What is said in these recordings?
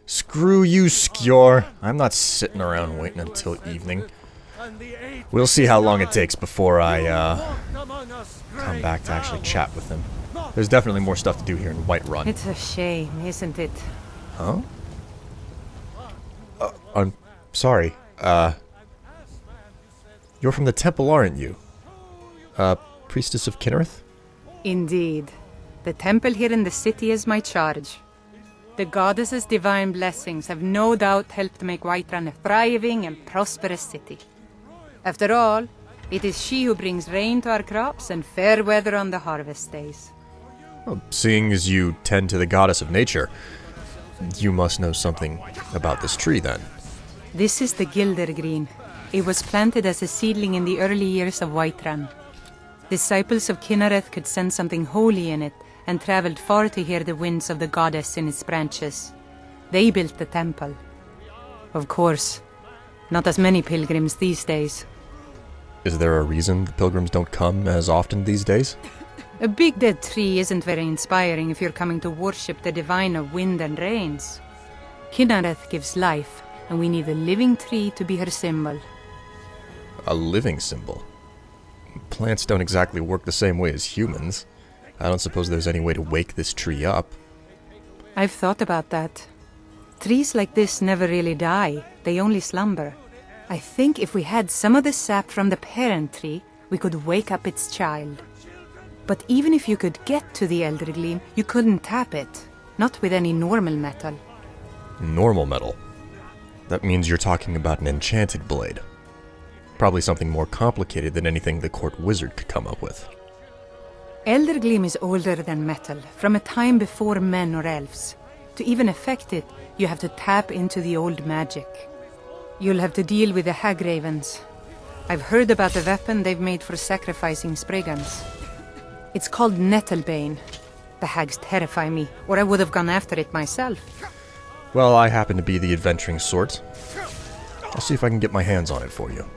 Screw you, Skjor. I'm not sitting around waiting until evening. We'll see how long it takes before I, come back to actually chat with him. There's definitely more stuff to do here in Whiterun. It's a shame, isn't it? Huh? I'm sorry. You're from the temple, aren't you? Priestess of Kinnereth? Indeed. The temple here in the city is my charge. The goddess's divine blessings have no doubt helped make Whiterun a thriving and prosperous city. After all, it is she who brings rain to our crops and fair weather on the harvest days. Well, seeing as you tend to the goddess of nature, you must know something about this tree, then. This is the Gildergreen. It was planted as a seedling in the early years of Whiterun. Disciples of Kinnereth could sense something holy in it, and traveled far to hear the winds of the goddess in its branches. They built the temple. Of course, not as many pilgrims these days. Is there a reason the pilgrims don't come as often these days? A big dead tree isn't very inspiring if you're coming to worship the divine of wind and rains. Kinnereth gives life, and we need a living tree to be her symbol. A living symbol? Plants don't exactly work the same way as humans. I don't suppose there's any way to wake this tree up. I've thought about that. Trees like this never really die, they only slumber. I think if we had some of the sap from the parent tree, we could wake up its child. But even if you could get to the Eldergleam, you couldn't tap it. Not with any normal metal. Normal metal? That means you're talking about an enchanted blade. Probably something more complicated than anything the court wizard could come up with. Eldergleam is older than metal, from a time before men or elves. To even affect it, you have to tap into the old magic. You'll have to deal with the hag-ravens. I've heard about the weapon they've made for sacrificing Spriggans. It's called Nettlebane. The hags terrify me, or I would have gone after it myself. Well, I happen to be the adventuring sort. I'll see if I can get my hands on it for you.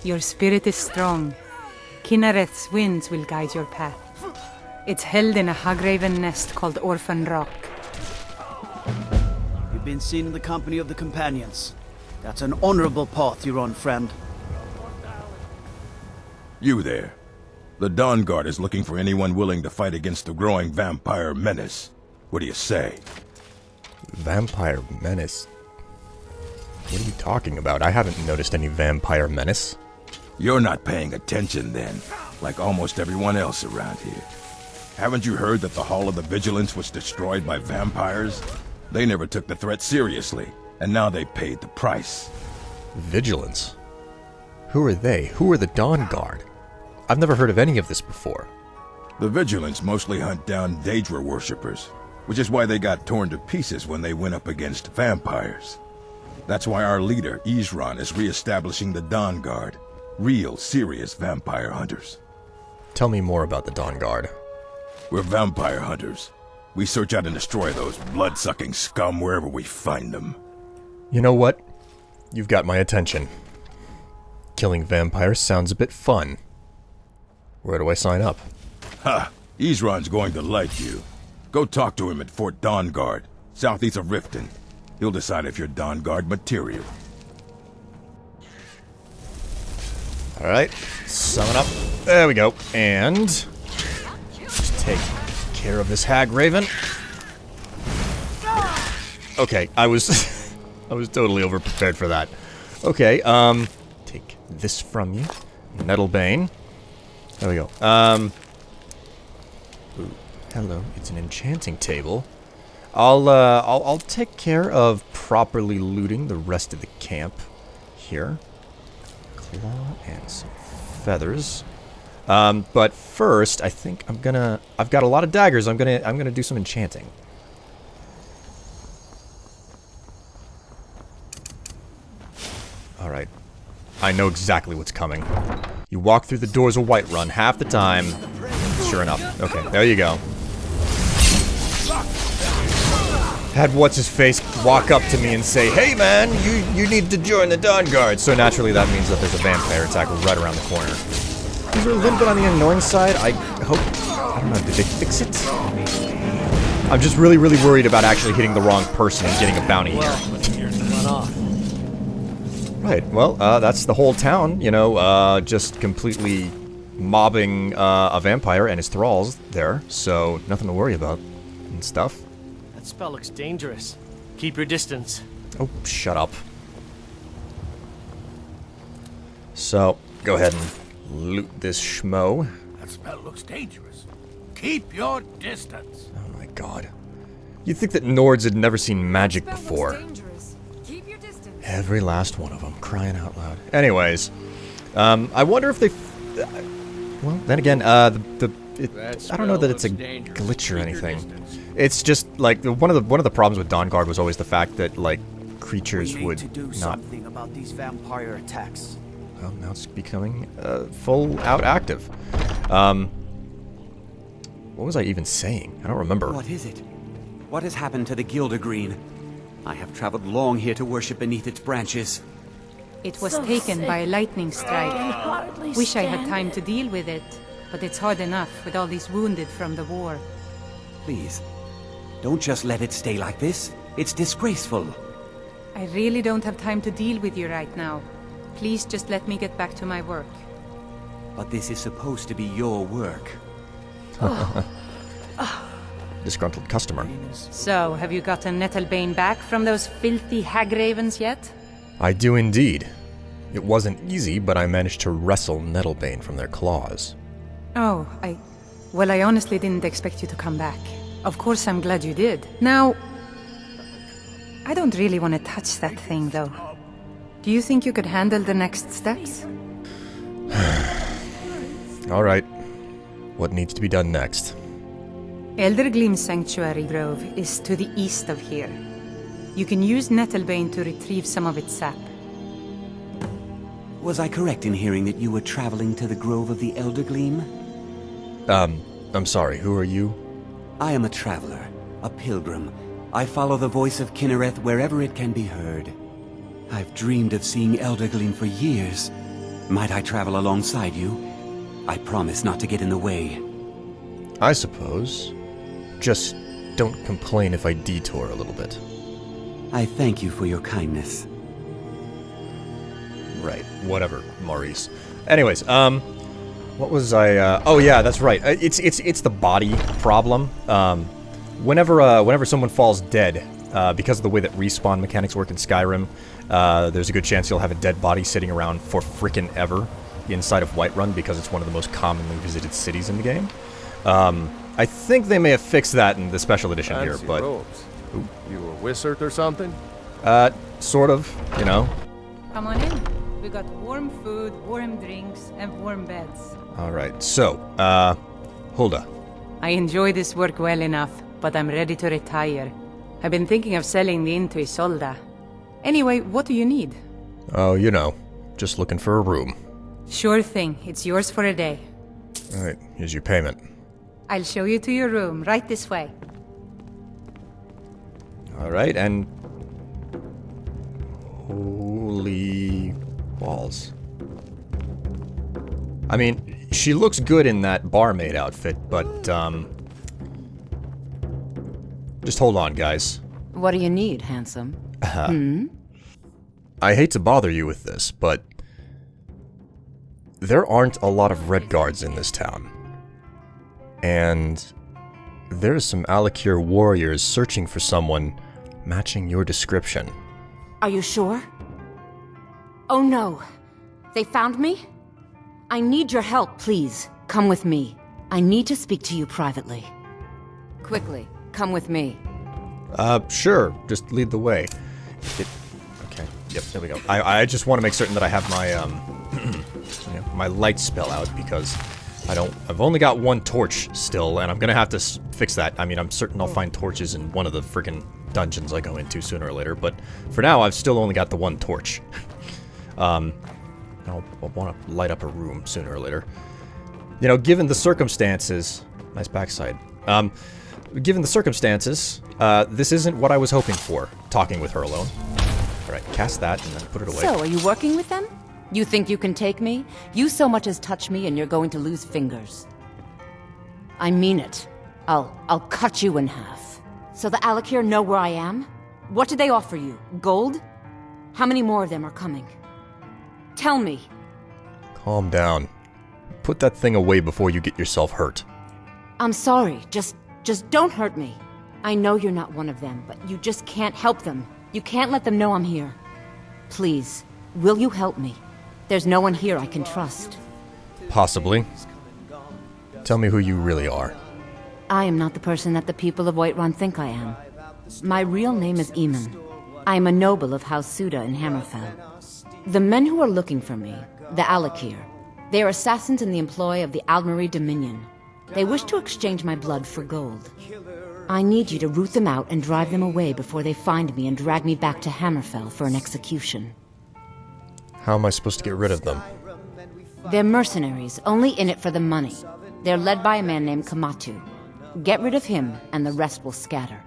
Your spirit is strong. Kinnereth's winds will guide your path. It's held in a hagraven nest called Orphan Rock. You've been seen in the company of the companions. That's an honorable path you're on, friend. You there. The Dawn Guard is looking for anyone willing to fight against the growing vampire menace. What do you say? Vampire menace? What are you talking about? I haven't noticed any vampire menace. You're not paying attention then, like almost everyone else around here. Haven't you heard that the Hall of the Vigilance was destroyed by vampires? They never took the threat seriously, and now they paid the price. Vigilance? Who are they? Who are the Dawn Guard? I've never heard of any of this before. The Vigilance mostly hunt down Daedra worshippers, which is why they got torn to pieces when they went up against vampires. That's why our leader, Isran, is re-establishing the Dawn Guard. Real, serious vampire hunters. Tell me more about the Dawn Guard. We're vampire hunters. We search out and destroy those blood-sucking scum wherever we find them. You know what? You've got my attention. Killing vampires sounds a bit fun. Where do I sign up? Ha! Isran's going to like you. Go talk to him at Fort Dawn Guard, southeast of Riften. He'll decide if you're Dawn Guard material. Alright, summon up. There we go. And just take care of this hag raven. Okay, I was I was totally overprepared for that. Okay, take this from you. Nettlebane. There we go. Ooh, hello, it's an enchanting table. I'll take care of properly looting the rest of the camp here. Claw and some feathers. But first, I think I've got a lot of daggers. I'm gonna do some enchanting. All right. I know exactly what's coming. You walk through the doors of Whiterun half the time. Sure enough. Okay, there you go. Had what's-his-face walk up to me and say, "Hey man, you need to join the Dawn Guard." So naturally that means that there's a vampire attack right around the corner. These are a little bit on the annoying side. I hope... I don't know, did they fix it? I'm just really, really worried about actually hitting the wrong person and getting a bounty here. Run off. Right, well, that's the whole town, you know, just completely mobbing a vampire and his thralls there, so nothing to worry about and stuff. That spell looks dangerous. Keep your distance. Oh, shut up. So, go ahead and loot this schmo. That spell looks dangerous. Keep your distance. Oh my god. You'd think that Nords had never seen magic before. Every last one of them, crying out loud. Anyways, I wonder if they... well, then again, I don't know that it's a glitch or anything. It's just, like, one of the problems with Dawnguard was always the fact that, like, creatures would to do not... something about these vampire attacks. Well, now it's becoming full-out active. What was I even saying? I don't remember. What is it? What has happened to the Gildergreen? I have traveled long here to worship beneath its branches. It was taken by a lightning strike. Wish I had time to deal with it, but it's hard enough with all these wounded from the war. Please, don't just let it stay like this. It's disgraceful. I really don't have time to deal with you right now. Please just let me get back to my work. But this is supposed to be your work. Disgruntled customer. So, have you gotten Nettlebane back from those filthy hag-ravens yet? I do indeed. It wasn't easy, but I managed to wrestle Nettlebane from their claws. Oh, well, I honestly didn't expect you to come back. Of course, I'm glad you did. Now, I don't really want to touch that thing, though. Do you think you could handle the next steps? Alright. What needs to be done next? Eldergleam Sanctuary Grove is to the east of here. You can use Nettlebane to retrieve some of its sap. Was I correct in hearing that you were traveling to the Grove of the Eldergleam? I'm sorry, who are you? I am a traveler, a pilgrim. I follow the voice of Kinnereth wherever it can be heard. I've dreamed of seeing Eldergleam for years. Might I travel alongside you? I promise not to get in the way. I suppose. Just don't complain if I detour a little bit. I thank you for your kindness. Right, whatever, Maurice. Anyways, what was I, oh yeah, that's right. It's the body problem. Whenever someone falls dead, because of the way that respawn mechanics work in Skyrim, there's a good chance you'll have a dead body sitting around for frickin' ever inside of Whiterun because it's one of the most commonly visited cities in the game. I think they may have fixed that in the special edition here, but... Robes. You a wizard or something? Sort of, you know. Come on in. We got warm food, warm drinks, and warm beds. Alright, so, Hulda. I enjoy this work well enough, but I'm ready to retire. I've been thinking of selling the inn to Isolda. Anyway, what do you need? Oh, you know, just looking for a room. Sure thing. It's yours for a day. Alright, here's your payment. I'll show you to your room, right this way. Alright, and... Holy balls. I mean, she looks good in that barmaid outfit, but, just hold on, guys. What do you need, handsome? I hate to bother you with this, but... there aren't a lot of red guards in this town. And there's some Alakir warriors searching for someone matching your description. Are you sure? Oh no. They found me? I need your help, please. Come with me. I need to speak to you privately. Quickly, come with me. Sure. Just lead the way. Okay. Yep, there we go. I just want to make certain that I have my, you know, my light spell out because I've only got one torch still, and I'm gonna have to fix that. I mean, I'm certain I'll find torches in one of the friggin' dungeons I go into sooner or later, but for now, I've still only got the one torch. I'll want to light up a room sooner or later. You know, given the circumstances... Nice backside. Given the circumstances, this isn't what I was hoping for, talking with her alone. Alright, cast that and then put it away. So, are you working with them? You think you can take me? You so much as touch me and you're going to lose fingers. I mean it. I'll cut you in half. So the Alakir know where I am? What did they offer you? Gold? How many more of them are coming? Tell me. Calm down. Put that thing away before you get yourself hurt. I'm sorry. Just don't hurt me. I know you're not one of them, but you just can't help them. You can't let them know I'm here. Please, will you help me? There's no one here I can trust. Possibly. Tell me who you really are. I am not the person that the people of Whiterun think I am. My real name is Eamon. I am a noble of House Suda in Hammerfell. The men who are looking for me, the Alakir, they are assassins in the employ of the Aldmeri Dominion. They wish to exchange my blood for gold. I need you to root them out and drive them away before they find me and drag me back to Hammerfell for an execution. How am I supposed to get rid of them? They're mercenaries, only in it for the money. They're led by a man named Kamatu. Get rid of him, and the rest will scatter.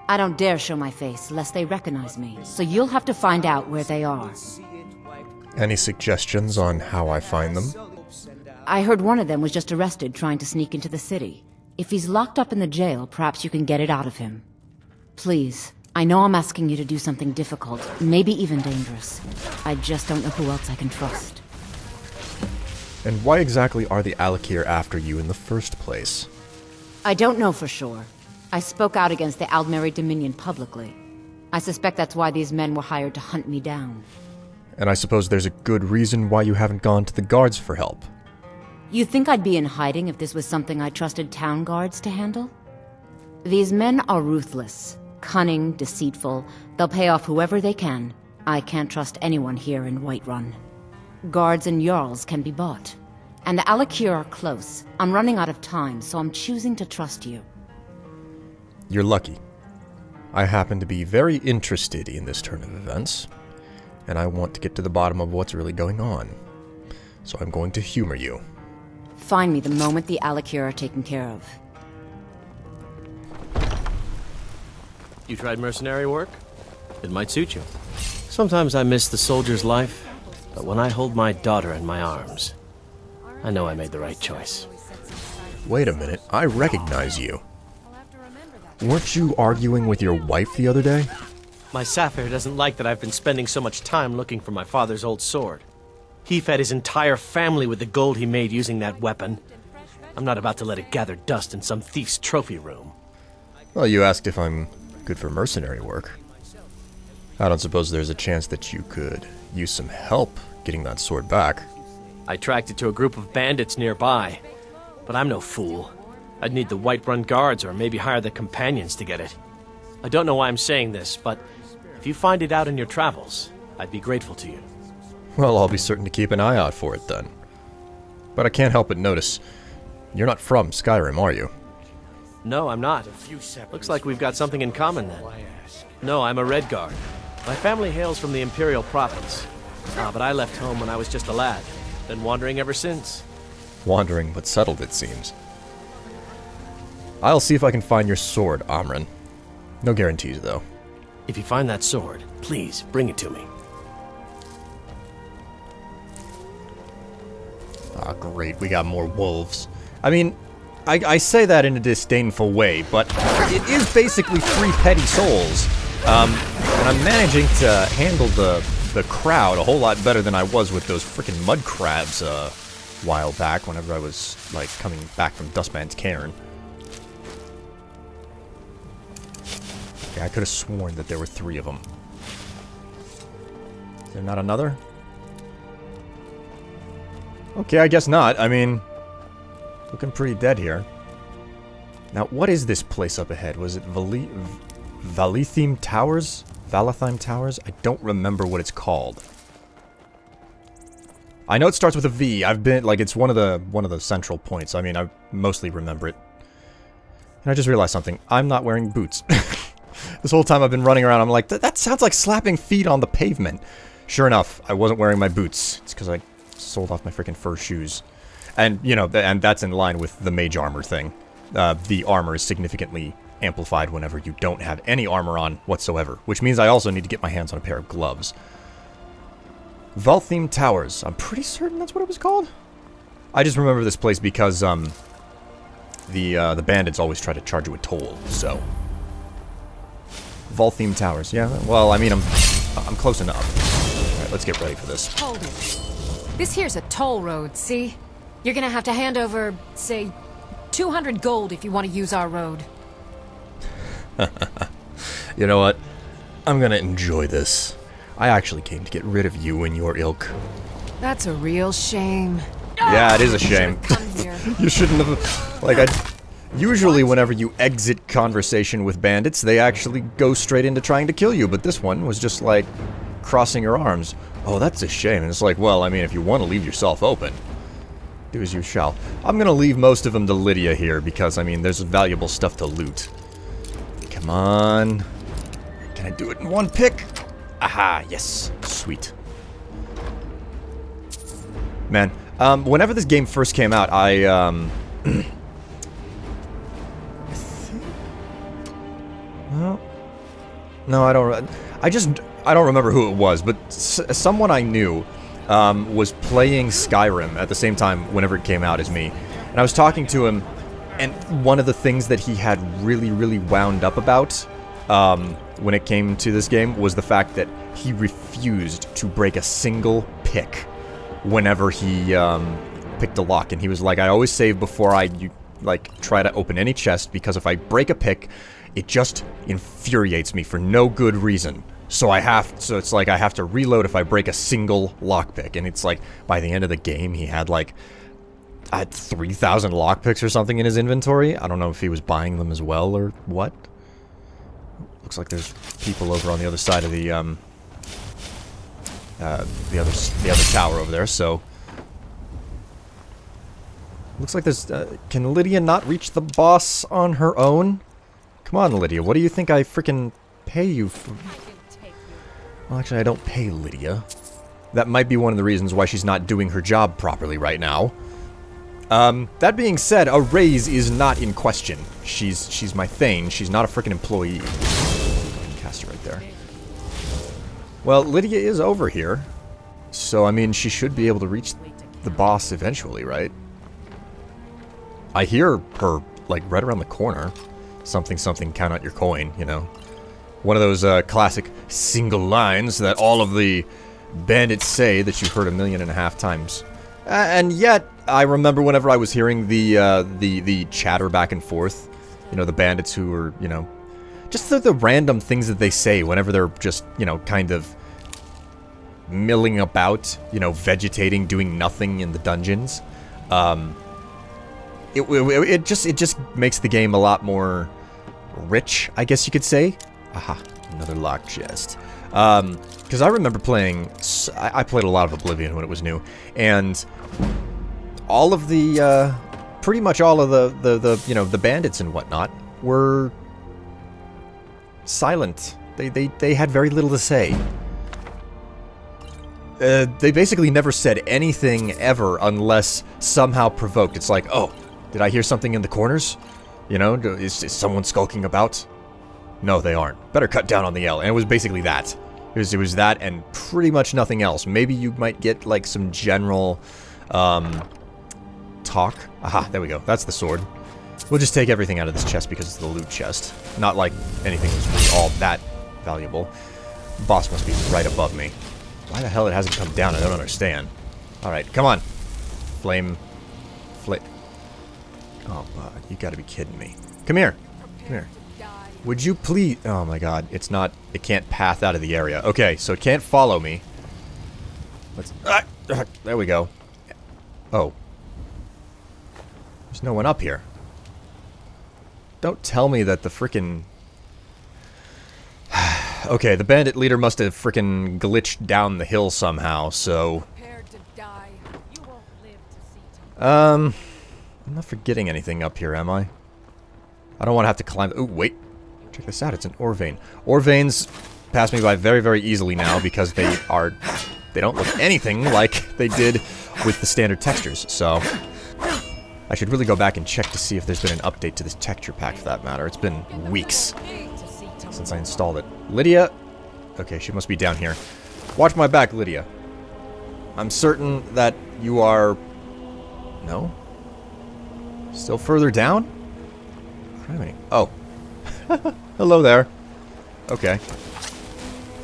I don't dare show my face, lest they recognize me, so you'll have to find out where they are. Any suggestions on how I find them? I heard one of them was just arrested trying to sneak into the city. If he's locked up in the jail, perhaps you can get it out of him. Please, I know I'm asking you to do something difficult, maybe even dangerous. I just don't know who else I can trust. And why exactly are the Alakir after you in the first place? I don't know for sure. I spoke out against the Aldmeri Dominion publicly. I suspect that's why these men were hired to hunt me down. And I suppose there's a good reason why you haven't gone to the guards for help. You think I'd be in hiding if this was something I trusted town guards to handle? These men are ruthless, cunning, deceitful. They'll pay off whoever they can. I can't trust anyone here in Whiterun. Guards and Jarls can be bought. And the Alakir are close. I'm running out of time, so I'm choosing to trust you. You're lucky. I happen to be very interested in this turn of events, and I want to get to the bottom of what's really going on. So I'm going to humor you. Find me the moment the Alakir are taken care of. You tried mercenary work? It might suit you. Sometimes I miss the soldier's life, but when I hold my daughter in my arms, I know I made the right choice. Wait a minute, I recognize you. Weren't you arguing with your wife the other day? My Sapphire doesn't like that I've been spending so much time looking for my father's old sword. He fed his entire family with the gold he made using that weapon. I'm not about to let it gather dust in some thief's trophy room. Well, you asked if I'm good for mercenary work. I don't suppose there's a chance that you could use some help getting that sword back. I tracked it to a group of bandits nearby, but I'm no fool. I'd need the Whiterun guards or maybe hire the companions to get it. I don't know why I'm saying this, but if you find it out in your travels, I'd be grateful to you. Well, I'll be certain to keep an eye out for it then. But I can't help but notice, you're not from Skyrim, are you? No, I'm not. Looks like we've got something in common then. No, I'm a Red Guard. My family hails from the Imperial Province. But I left home when I was just a lad. Been wandering ever since. Wandering but settled, it seems. I'll see if I can find your sword, Amren. No guarantees, though. If you find that sword, please bring it to me. Ah, great, we got more wolves. I mean, I say that in a disdainful way, but it is basically 3 petty souls. And I'm managing to handle the crowd a whole lot better than I was with those freaking mud crabs a while back, whenever I was, like, coming back from Dustman's Cairn. Okay, I could have sworn that there were 3 of them. Is there not another? Okay, I guess not. I mean, looking pretty dead here. Now, what is this place up ahead? Was it Valithim Towers? Valathime Towers? I don't remember what it's called. I know it starts with a V. I've been, like, it's one of the central points. I mean, I mostly remember it. And I just realized something. I'm not wearing boots. This whole time I've been running around, I'm like, that sounds like slapping feet on the pavement. Sure enough, I wasn't wearing my boots. It's because I sold off my freaking fur shoes. And, you know, and that's in line with the mage armor thing. The armor is significantly amplified whenever you don't have any armor on whatsoever, which means I also need to get my hands on a pair of gloves. Valthim Towers. I'm pretty certain that's what it was called. I just remember this place because, the bandits always try to charge you a toll, so. Vol-themed towers, yeah, well, I mean, I'm close enough. Alright, let's get ready for this. Hold it. This here's a toll road, see? You're gonna have to hand over, say, 200 gold if you want to use our road. You know what? I'm gonna enjoy this. I actually came to get rid of you and your ilk. That's a real shame. Yeah, it is a shame. Come here. You shouldn't have... Like, usually whenever you exit conversation with bandits, they actually go straight into trying to kill you, but this one was just like crossing your arms. Oh, that's a shame. And it's like, well, I mean, if you want to leave yourself open, do as you shall. I'm gonna leave most of them to Lydia here because, I mean, there's valuable stuff to loot. Come on. Can I do it in one pick? Aha, yes. Sweet. Man, whenever this game first came out, I think... Well... No, I don't... I don't remember who it was, but someone I knew was playing Skyrim at the same time whenever it came out as me. And I was talking to him, and one of the things that he had really, really wound up about when it came to this game was the fact that he refused to break a single pick whenever he picked a lock. And he was like, I always save before I try to open any chest, because if I break a pick, it just infuriates me for no good reason. So it's like I have to reload if I break a single lockpick. And it's like, by the end of the game, he had like 3,000 lockpicks or something in his inventory. I don't know if he was buying them as well or what. Looks like there's people over on the other side of the other tower over there, so... Looks like there's... can Lydia not reach the boss on her own? Come on, Lydia, what do you think I frickin' pay you for? Well, actually, I don't pay Lydia. That might be one of the reasons why she's not doing her job properly right now. That being said, a raise is not in question. She's my Thane, she's not a frickin' employee. Cast her right there. Well, Lydia is over here. So, I mean, she should be able to reach the boss eventually, right? I hear her, like, right around the corner. Something, something, count out your coin, you know. One of those classic single lines that all of the bandits say that you've heard 1.5 million times. And yet, I remember whenever I was hearing the chatter back and forth, you know, the bandits who were, you know, just the random things that they say whenever they're just, you know, kind of milling about, you know, vegetating, doing nothing in the dungeons. It just makes the game a lot more rich, I guess you could say. Aha, another lock chest. Because I remember playing... I played a lot of Oblivion when it was new, and all of the... pretty much all of the you know, the bandits and whatnot were silent. They had very little to say. They basically never said anything ever unless somehow provoked. It's like, oh, did I hear something in the corners? You know, is someone skulking about? No, they aren't. Better cut down on the L. And it was basically that. It was that and pretty much nothing else. Maybe you might get, like, some general, talk. Aha, there we go. That's the sword. We'll just take everything out of this chest because it's the loot chest. Not like anything was really all that valuable. Boss must be right above me. Why the hell it hasn't come down? I don't understand. Alright, come on. Flame. Oh, you gotta be kidding me. Come here. Come here. Would you please... Oh my god, it's not... It can't path out of the area. Okay, so it can't follow me. Let's... there we go. Oh. There's no one up here. Don't tell me that the frickin'... Okay, the bandit leader must have frickin' glitched down the hill somehow, so... I'm not forgetting anything up here, am I? I don't want to have to climb... Ooh, wait. Check this out, it's an ore vein. Ore veins pass me by very, very easily now because they are... They don't look anything like they did with the standard textures, so... I should really go back and check to see if there's been an update to this texture pack for that matter. It's been weeks since I installed it. Lydia! Okay, she must be down here. Watch my back, Lydia. I'm certain that you are... No? Still further down? Criminy. Oh. Hello there. Okay.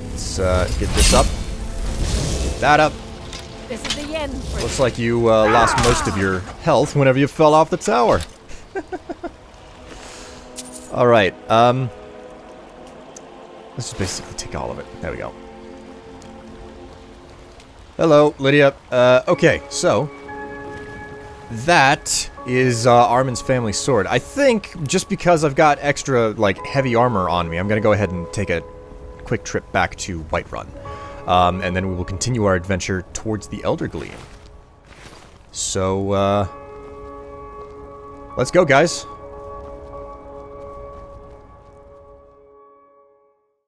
Let's get this up. Get that up. This is the end. Looks like you lost most of your health whenever you fell off the tower. Alright, let's just basically take all of it. There we go. Hello, Lydia. Okay, so that is Armin's family sword. I think just because I've got extra, like, heavy armor on me, I'm gonna go ahead and take a quick trip back to Whiterun. And then we will continue our adventure towards the Elder Gleam. So, let's go, guys.